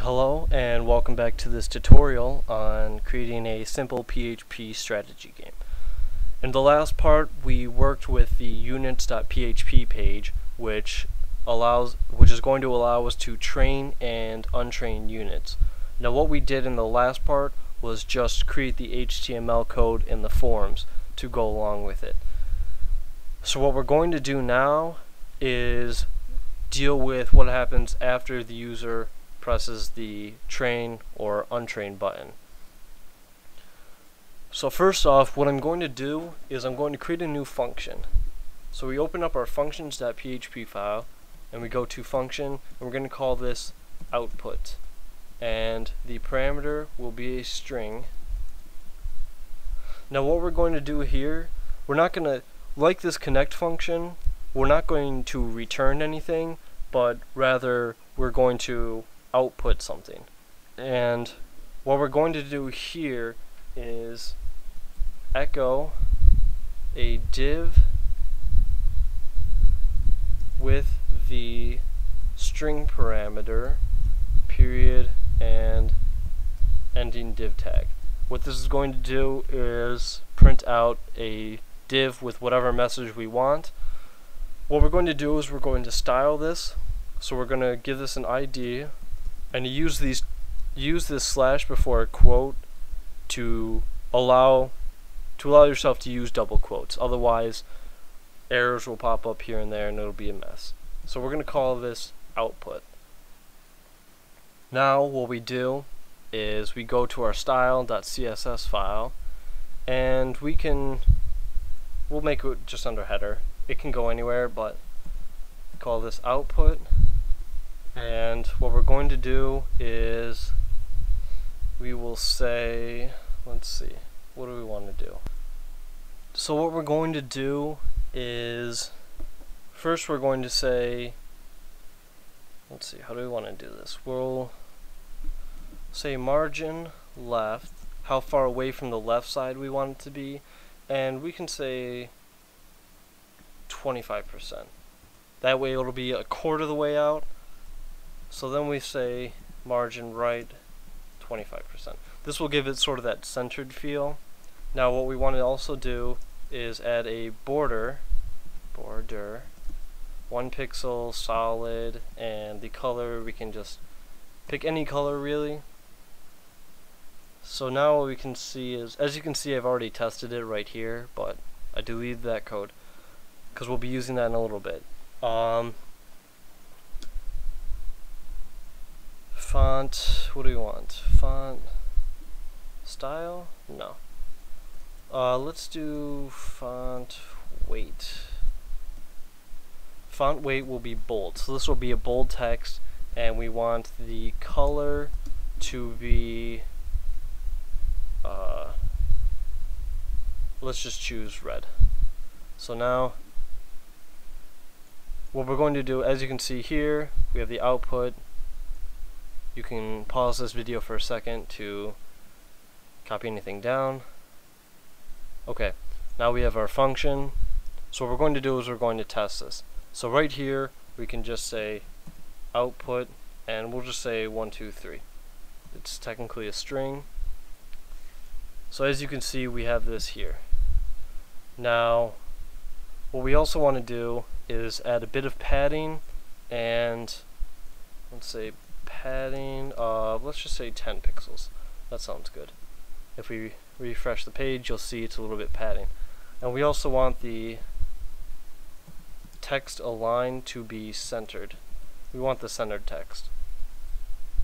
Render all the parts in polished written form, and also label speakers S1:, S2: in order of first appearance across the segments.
S1: Hello and welcome back to this tutorial on creating a simple PHP strategy game. In the last part we worked with the units.php page which is going to allow us to train and untrain units. Now what we did in the last part was just create the HTML code in the forms to go along with it. So what we're going to do now is deal with what happens after the user presses the train or untrain button. So first off, what I'm going to do is I'm going to create a new function. So we open up our functions.php file and we go to function and we're going to call this output, and the parameter will be a string. Now what we're going to do here, we're not going to, like this connect function, we're not going to return anything, but rather we're going to output something. And what we're going to do here is echo a div with the string parameter, period, and ending div tag. What this is going to do is print out a div with whatever message we want. What we're going to do is we're going to style this, so we're going to give this an ID, and use this slash before a quote to allow yourself to use double quotes. Otherwise, errors will pop up here and there, and it'll be a mess. So we're going to call this output. Now what we do is we go to our style.css file, and we'll make it just under header. It can go anywhere, but call this output. And what we're going to do is we will say, let's see, what do we want to do? So what we're going to do is, first we're going to say, let's see, how do we want to do this? We'll say margin left, how far away from the left side we want it to be, and we can say 25%. That way it'll be a quarter of the way out. So then we say margin right 25%. This will give it sort of that centered feel. Now what we want to also do is add a border 1 pixel solid, and the color we can just pick any color really. So now what we can see is, as you can see, I've already tested it right here, but I deleted that code because we'll be using that in a little bit. Font, what do we want? Font style? No. Let's do font weight. Font weight will be bold. So this will be a bold text, and we want the color to be, let's just choose red. So now what we're going to do, as you can see here, we have the output. You can pause this video for a second to copy anything down. Okay, now we have our function. So what we're going to do is we're going to test this. So right here we can just say output, and we'll just say 1, 2, 3. It's technically a string. So as you can see, we have this here. Now what we also want to do is add a bit of padding, and let's say padding of, let's just say 10 pixels. That sounds good. If we refresh the page, you'll see it's a little bit padding. And we also want the text align to be centered. We want the centered text.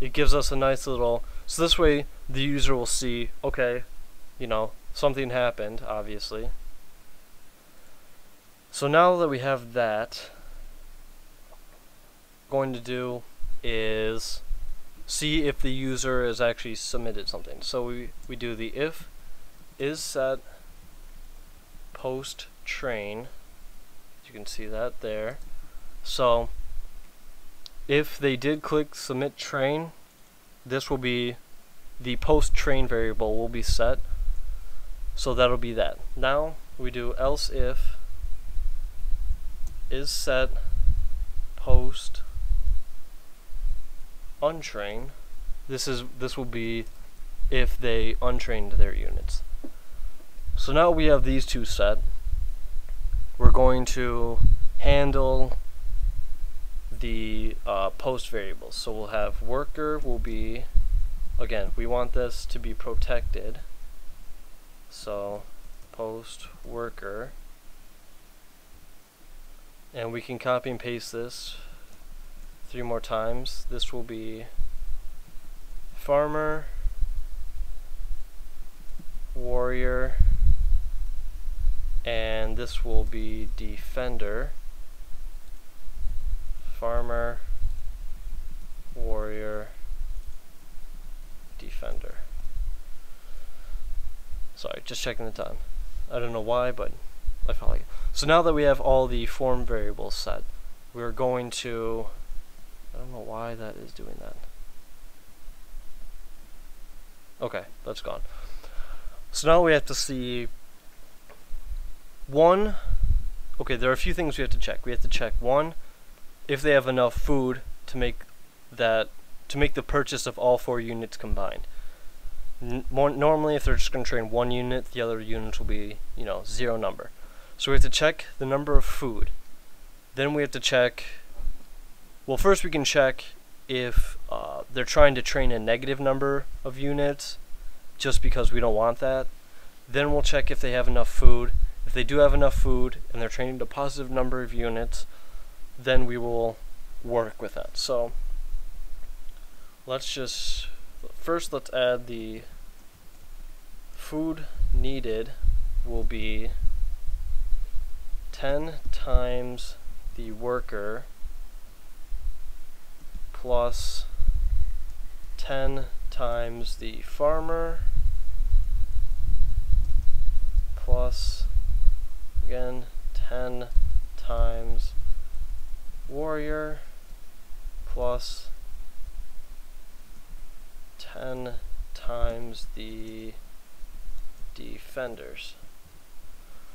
S1: It gives us a nice little, so this way the user will see, okay, you know, something happened, obviously. So now that we have that, what we're going to do is see if the user has actually submitted something. So we do the if is set post train. You can see that there. So if they did click submit train, this will be the post train variable will be set. So that'll be that. Now we do else if is set post untrain, This will be if they untrained their units. So now we have these two set. We're going to handle the post variables. So we'll have worker will be, again, we want this to be protected. So post worker, and we can copy and paste this 3 more times. This will be farmer, warrior, and this will be defender, farmer, warrior, defender. Sorry, just checking the time. I don't know why, but I felt like it. So now that we have all the form variables set, we're going to, I don't know why that is doing that. Okay, that's gone. So now we have to see one. Okay, there are a few things we have to check. We have to check one, if they have enough food to make the purchase of all 4 units combined. Normally, if they're just going to train 1 unit, the other units will be, 0 number. So we have to check the number of food. Then we have to check. Well, first we can check if they're trying to train a negative number of units, just because we don't want that. Then we'll check if they have enough food. If they do have enough food and they're training a positive number of units, then we will work with that. So let's add the food needed will be 10 times the worker plus 10 times the farmer plus, again, 10 times warrior plus 10 times the defenders.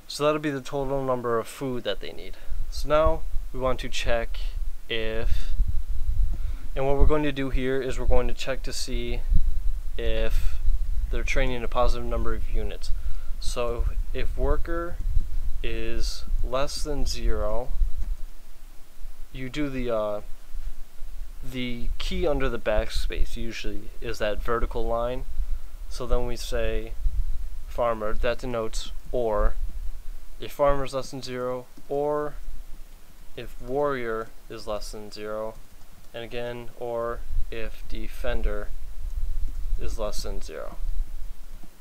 S1: So that'll be the total number of food that they need. So now we want to check if, and what we're going to do here is we're going to check to see if they're training a positive number of units. So if worker is less than 0, you do the key under the backspace usually is that vertical line. So then we say farmer, that denotes or. If farmer is less than 0, or if warrior is less than 0, and again, or if defender is less than 0.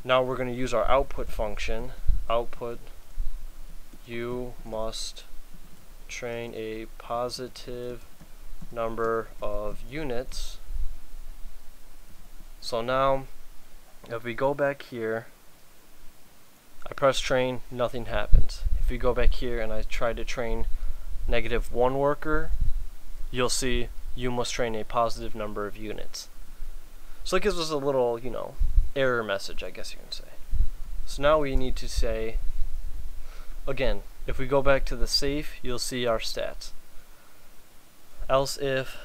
S1: Now we're going to use our output function. Output, you must train a positive number of units. So now, if we go back here, I press train, nothing happens. If we go back here and I try to train -1 worker, you'll see you must train a positive number of units. So it gives us a little, error message, I guess you can say. So now we need to say, again, if we go back to the safe, you'll see our stats. Else if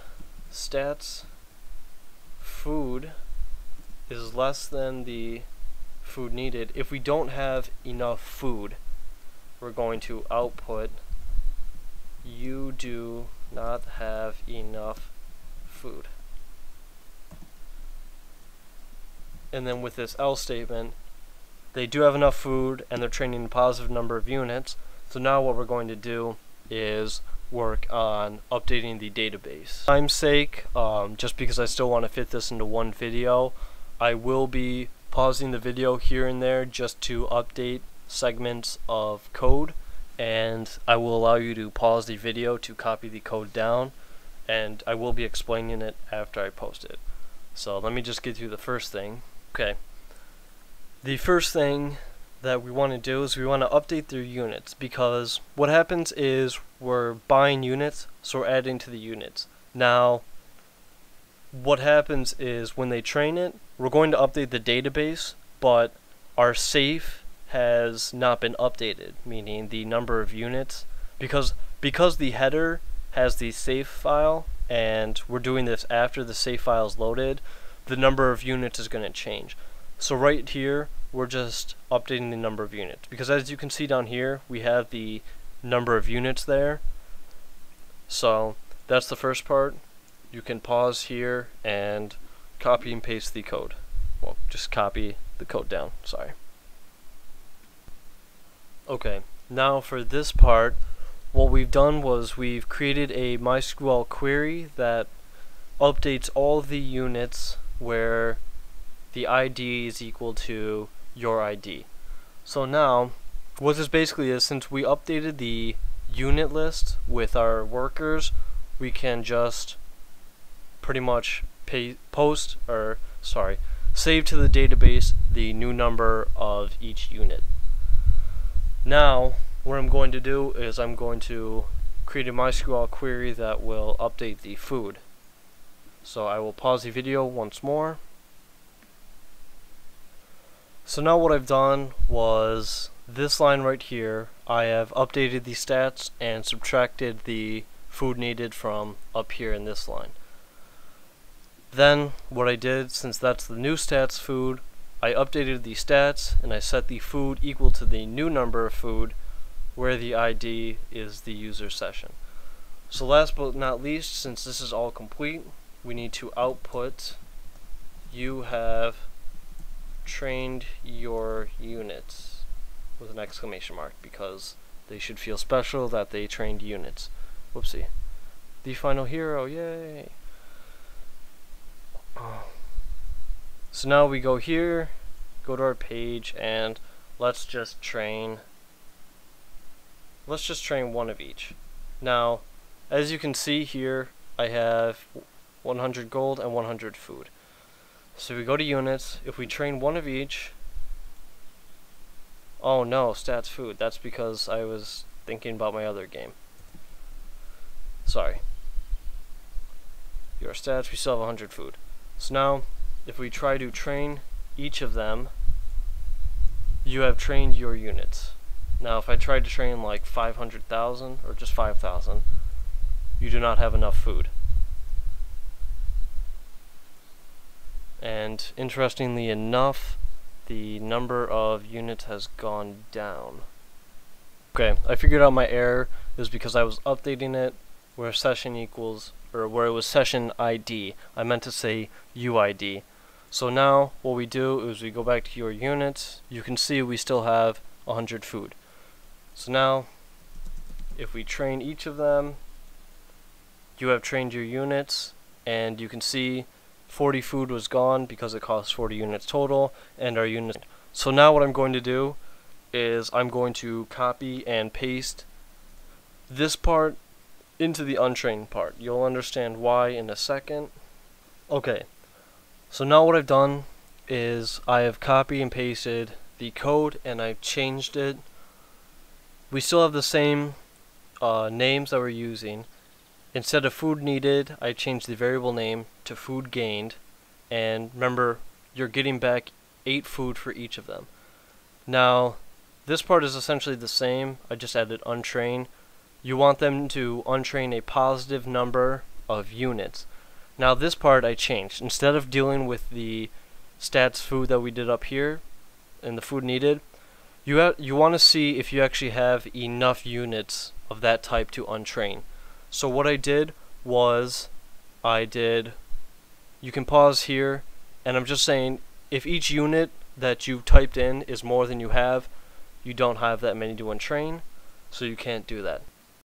S1: stats food is less than the food needed, if we don't have enough food, we're going to output you do not have enough food. And then with this else statement, they do have enough food and they're training a positive number of units. So now what we're going to do is work on updating the database. For time's sake, just because I still want to fit this into one video, I will be pausing the video here and there just to update segments of code, and I will allow you to pause the video to copy the code down, and I will be explaining it after I post it. So let me just get through the first thing. Okay, the first thing that we want to do is we want to update their units, because what happens is we're buying units, so we're adding to the units. Now what happens is when they train it, we're going to update the database, but our safe has not been updated, meaning the number of units, because the header has the safe file and we're doing this after the safe file is loaded, the number of units is going to change. So right here, we're just updating the number of units, because as you can see down here, we have the number of units there. So that's the first part. You can pause here and copy and paste the code. Well, just copy the code down, sorry. Okay, now for this part, what we've done was we've created a MySQL query that updates all the units where the ID is equal to your ID. So now, what this basically is, since we updated the unit list with our workers, we can just pretty much save to the database the new number of each unit. Now, what I'm going to do is I'm going to create a MySQL query that will update the food. So I will pause the video once more. So now what I've done was this line right here, I have updated the stats and subtracted the food needed from up here in this line. Then what I did, since that's the new stats food, I updated the stats and I set the food equal to the new number of food where the ID is the user session. So last but not least, since this is all complete, we need to output you have trained your units with an exclamation mark, because they should feel special that they trained units. Whoopsie. The final hero, yay! So now we go here, go to our page, and let's just train one of each. Now, as you can see here, I have 100 gold and 100 food. So we go to units, if we train one of each, oh no, stats food, that's because I was thinking about my other game. Sorry. Your stats, we still have 100 food. So now, if we try to train each of them, you have trained your units. Now if I tried to train like 500,000 or just 5,000, you do not have enough food. And interestingly enough, the number of units has gone down. Okay, I figured out my error is because I was updating it where session equals, or where it was session ID. I meant to say UID. So now what we do is we go back to your units. You can see we still have 100 food. So now if we train each of them, you have trained your units, and you can see 40 food was gone because it costs 40 units total, and our units. So now what I'm going to do is I'm going to copy and paste this part into the untrained part. You'll understand why in a second. Okay, so now what I've done is I have copied and pasted the code and I've changed it. We still have the same names that we're using. Instead of food needed, I changed the variable name to food gained, and remember, you're getting back 8 food for each of them. Now, this part is essentially the same. I just added untrain. You want them to untrain a positive number of units. Now this part I changed. Instead of dealing with the stats food that we did up here and the food needed, you want to see if you actually have enough units of that type to untrain. So what I did was you can pause here, and I'm just saying if each unit that you typed in is more than you have, you don't have that many to untrain, so you can't do that.